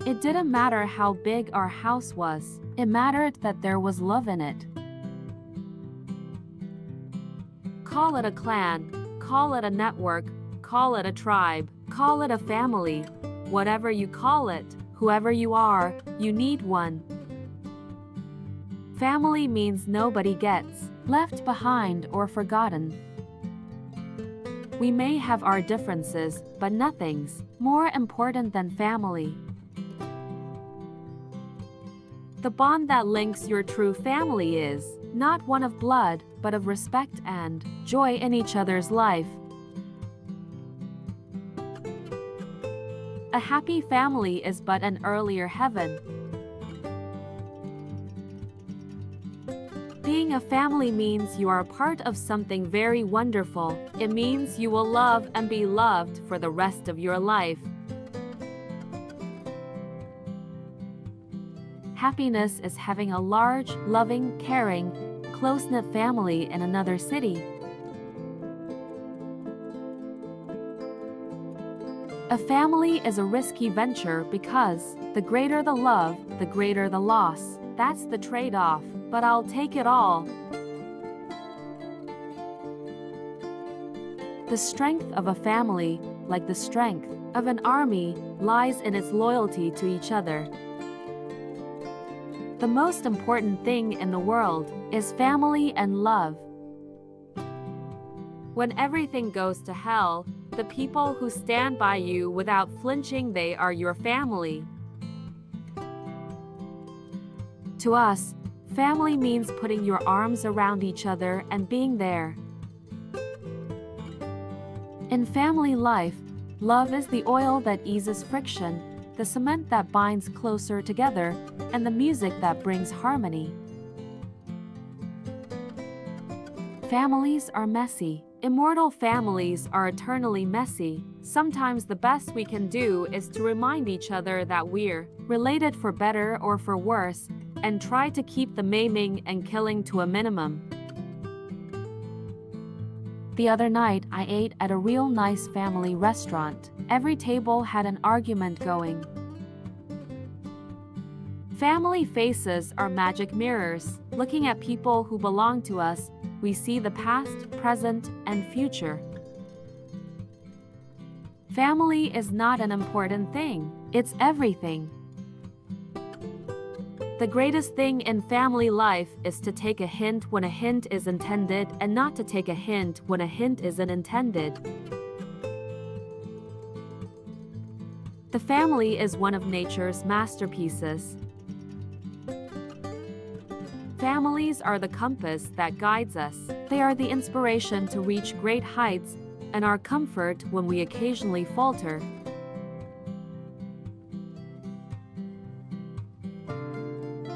It didn't matter how big our house was. It mattered that there was love in it. Call it a clan, call it a network, call it a tribe, call it a family. Whatever you call it, whoever you are, you need one. Family means nobody gets left behind or forgotten. We may have our differences, but nothing's more important than family. The bond that links your true family is not one of blood, but of respect and joy in each other's life. A happy family is but an earlier heaven. Being a family means you are a part of something very wonderful. It means you will love and be loved for the rest of your life. Happiness is having a large, loving, caring, close-knit family in another city. A family is a risky venture because the greater the love, the greater the loss. That's the trade-off, but I'll take it all. The strength of a family, like the strength of an army, lies in its loyalty to each other. The most important thing in the world is family and love. When everything goes to hell, the people who stand by you without flinching, they are your family. To us, family means putting your arms around each other and being there. In family life, love is the oil that eases friction, the cement that binds closer together, and the music that brings harmony. Families are messy. Immortal families are eternally messy. Sometimes the best we can do is to remind each other that we're related for better or for worse, and try to keep the maiming and killing to a minimum. The other night, I ate at a real nice family restaurant. Every table had an argument going. Family faces are magic mirrors. Looking at people who belong to us, we see the past, present, and future. Family is not an important thing. It's everything. The greatest thing in family life is to take a hint when a hint is intended and not to take a hint when a hint isn't intended. The family is one of nature's masterpieces. Families are the compass that guides us. They are the inspiration to reach great heights and our comfort when we occasionally falter.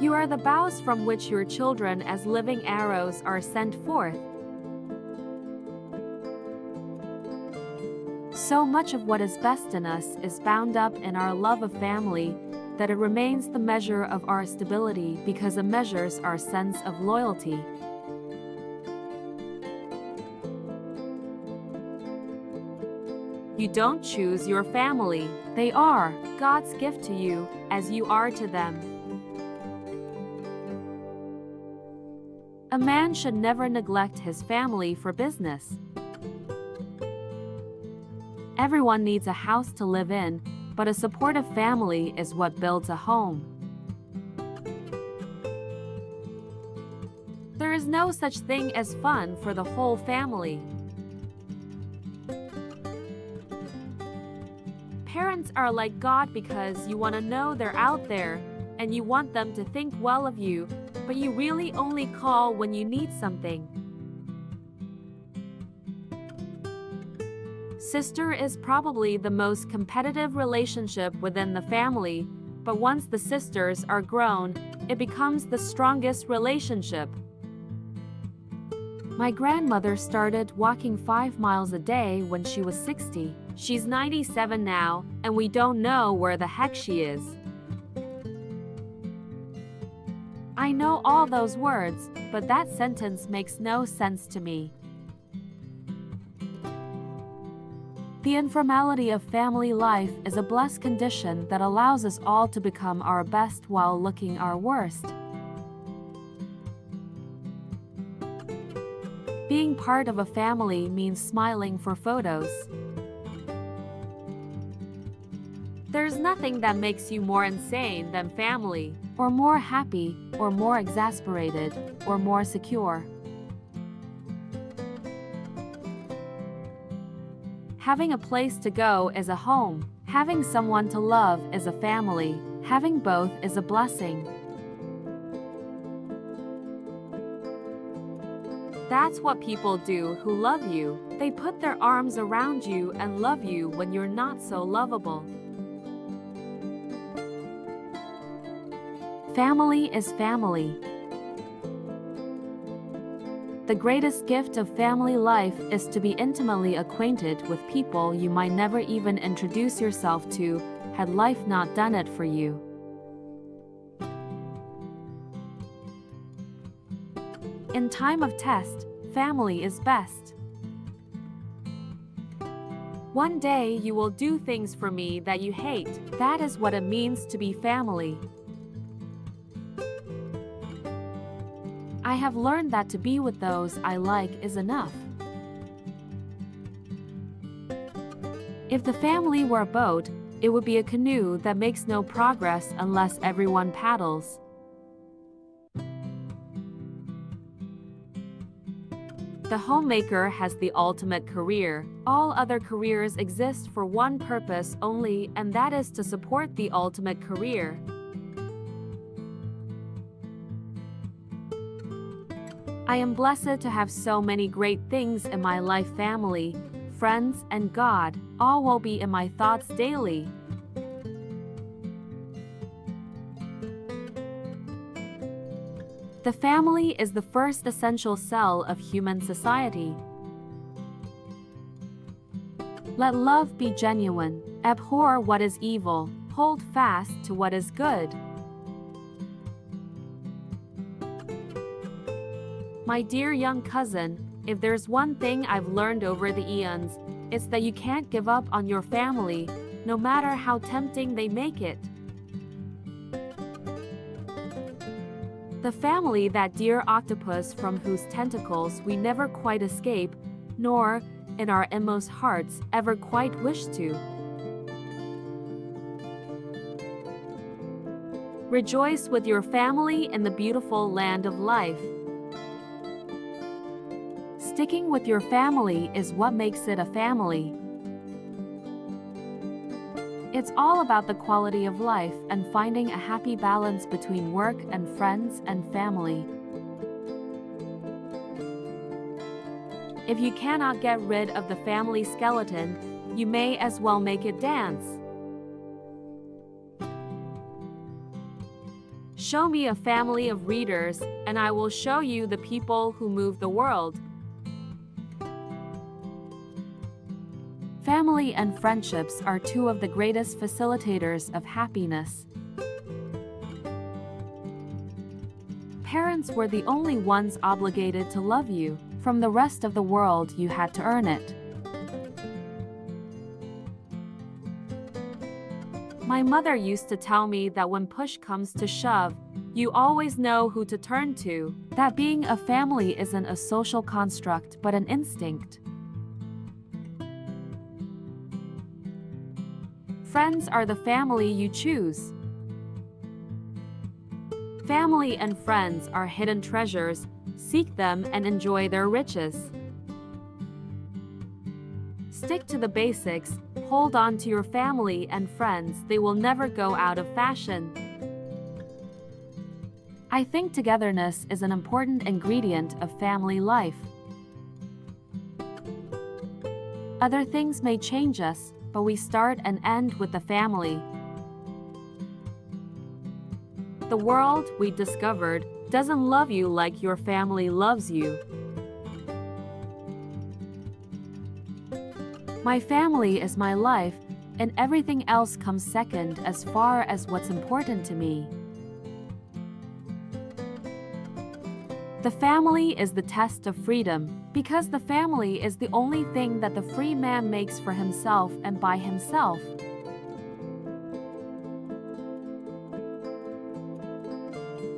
You are the bows from which your children as living arrows are sent forth. So much of what is best in us is bound up in our love of family that it remains the measure of our stability because it measures our sense of loyalty. You don't choose your family. They are God's gift to you, as you are to them. A man should never neglect his family for business. Everyone needs a house to live in, but a supportive family is what builds a home. There is no such thing as fun for the whole family. Parents are like God because you want to know they're out there and you want them to think well of you, but you really only call when you need something. Sister is probably the most competitive relationship within the family, but once the sisters are grown, it becomes the strongest relationship. My grandmother started walking 5 miles a day when she was 60. She's 97 now, and we don't know where the heck she is. I know all those words, but that sentence makes no sense to me. The informality of family life is a blessed condition that allows us all to become our best while looking our worst. Being part of a family means smiling for photos. There's nothing that makes you more insane than family, or more happy, or more exasperated, or more secure. Having a place to go is a home. Having someone to love is a family. Having both is a blessing. That's what people do who love you. They put their arms around you and love you when you're not so lovable. Family is family. The greatest gift of family life is to be intimately acquainted with people you might never even introduce yourself to had life not done it for you. In time of test, family is best. One day you will do things for me that you hate. That is what it means to be family. I have learned that to be with those I like is enough. If the family were a boat, it would be a canoe that makes no progress unless everyone paddles. The homemaker has the ultimate career. All other careers exist for one purpose only, and that is to support the ultimate career. I am blessed to have so many great things in my life: family, friends, and God. All will be in my thoughts daily. The family is the first essential cell of human society. Let love be genuine. Abhor what is evil. Hold fast to what is good. My dear young cousin, if there's one thing I've learned over the eons, it's that you can't give up on your family, no matter how tempting they make it. The family, that dear octopus from whose tentacles we never quite escape, nor, in our inmost hearts, ever quite wish to. Rejoice with your family in the beautiful land of life. Sticking with your family is what makes it a family. It's all about the quality of life and finding a happy balance between work and friends and family. If you cannot get rid of the family skeleton, you may as well make it dance. Show me a family of readers, and I will show you the people who move the world. Family and friendships are two of the greatest facilitators of happiness. Parents were the only ones obligated to love you. From the rest of the world, you had to earn it. My mother used to tell me that when push comes to shove, you always know who to turn to. That being a family isn't a social construct but an instinct. Friends are the family you choose. Family and friends are hidden treasures. Seek them and enjoy their riches. Stick to the basics. Hold on to your family and friends. They will never go out of fashion. I think togetherness is an important ingredient of family life. Other things may change us, but we start and end with the family. The world, we discovered, doesn't love you like your family loves you. My family is my life, and everything else comes second as far as what's important to me. The family is the test of freedom, because the family is the only thing that the free man makes for himself and by himself.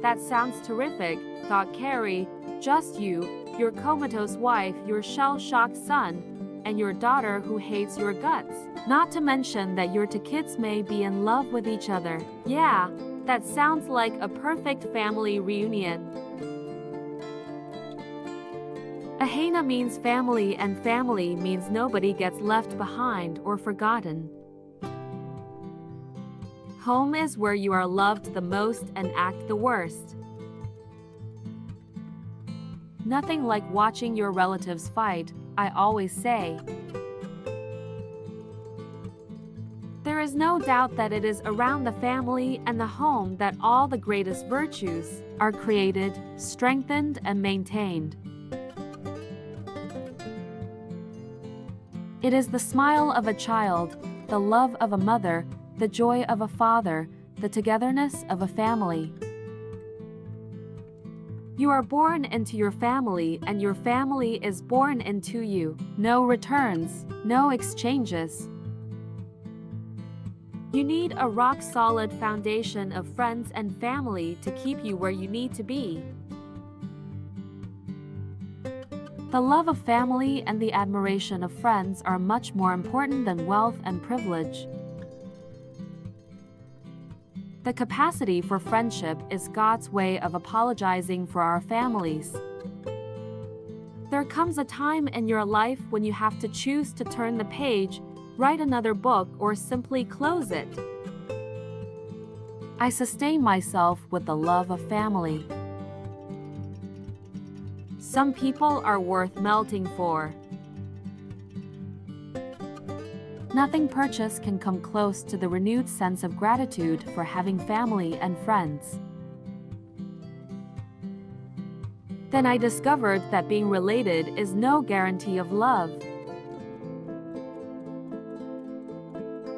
That sounds terrific, thought Carrie. Just you, your comatose wife, your shell-shocked son, and your daughter who hates your guts. Not to mention that your two kids may be in love with each other. Yeah, that sounds like a perfect family reunion. Ahena means family, and family means nobody gets left behind or forgotten. Home is where you are loved the most and act the worst. Nothing like watching your relatives fight, I always say. There is no doubt that it is around the family and the home that all the greatest virtues are created, strengthened, and maintained. It is the smile of a child, the love of a mother, the joy of a father, the togetherness of a family. You are born into your family, and your family is born into you. No returns, no exchanges. You need a rock-solid foundation of friends and family to keep you where you need to be. The love of family and the admiration of friends are much more important than wealth and privilege. The capacity for friendship is God's way of apologizing for our families. There comes a time in your life when you have to choose to turn the page, write another book, or simply close it. I sustain myself with the love of family. Some people are worth melting for. Nothing purchased can come close to the renewed sense of gratitude for having family and friends. Then I discovered that being related is no guarantee of love.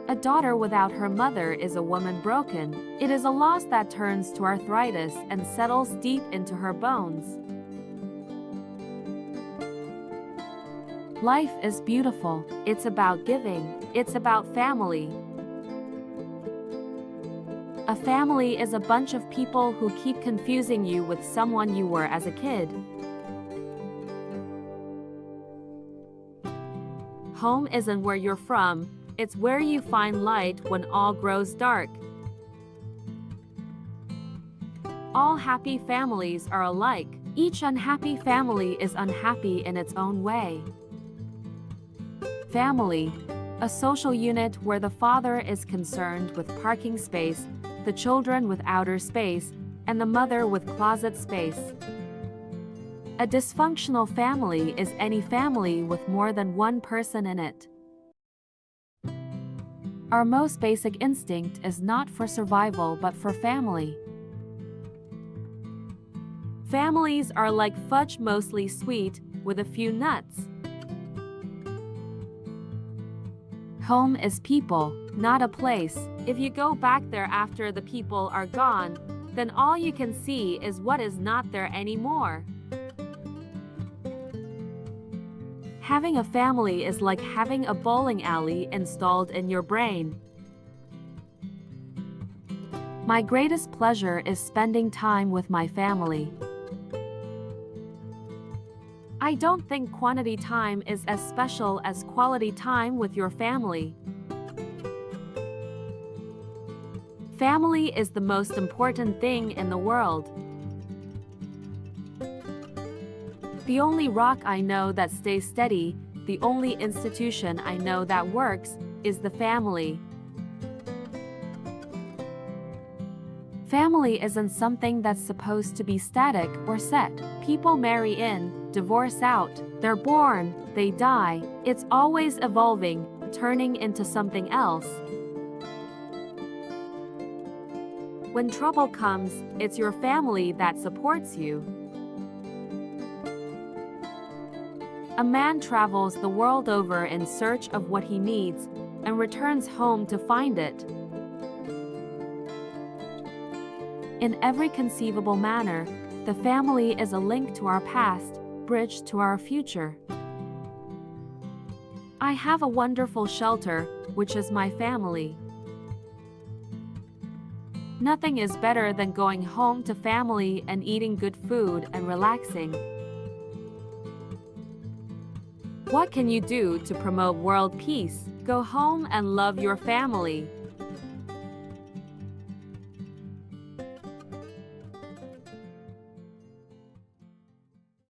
A daughter without her mother is a woman broken. It is a loss that turns to arthritis and settles deep into her bones. Life is beautiful. It's about giving. It's about family. A family is a bunch of people who keep confusing you with someone you were as a kid. Home isn't where you're from, it's where you find light when all grows dark. All happy families are alike. Each unhappy family is unhappy in its own way. Family, a social unit where the father is concerned with parking space, the children with outer space, and the mother with closet space. A dysfunctional family is any family with more than one person in it. Our most basic instinct is not for survival but for family. Families are like fudge, mostly sweet, with a few nuts. Home is people, not a place. If you go back there after the people are gone, then all you can see is what is not there anymore. Having a family is like having a bowling alley installed in your brain. My greatest pleasure is spending time with my family. I don't think quantity time is as special as quality time with your family. Family is the most important thing in the world. The only rock I know that stays steady, the only institution I know that works, is the family. Family isn't something that's supposed to be static or set. People marry in, divorce out, they're born, they die. It's always evolving, turning into something else. When trouble comes, it's your family that supports you. A man travels the world over in search of what he needs and returns home to find it. In every conceivable manner, The family is a link to our past, bridge to our future. I have a wonderful shelter, which is my family. Nothing is better than going home to family and eating good food and relaxing. What can you do to promote world peace? Go home and love your family.